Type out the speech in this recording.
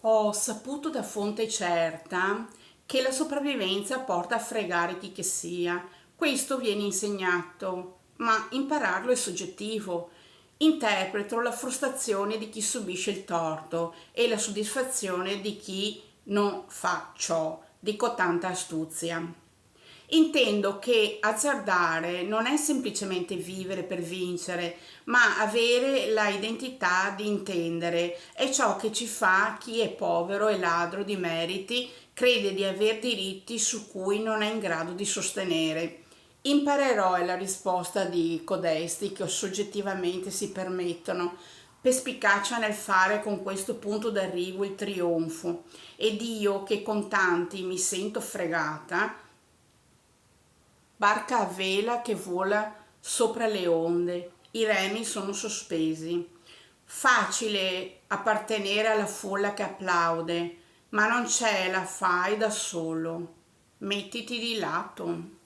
Ho saputo da fonte certa che la sopravvivenza porta a fregare chi che sia. Questo viene insegnato, ma impararlo è soggettivo. Interpreto la frustrazione di chi subisce il torto e la soddisfazione di chi non fa ciò. Dico tanta astuzia. Intendo che azzardare non è semplicemente vivere per vincere, ma avere la identità di intendere. È ciò che ci fa chi è povero e ladro di meriti, crede di aver diritti su cui non è in grado di sostenere. Imparerò è la risposta di codesti che soggettivamente si permettono perspicacia nel fare con questo punto d'arrivo il trionfo, ed io che con tanti mi sento fregata, barca a vela che vola sopra le onde, i remi sono sospesi. Facile appartenere alla folla che applaude, ma non c'è la fai da solo. Mettiti di lato.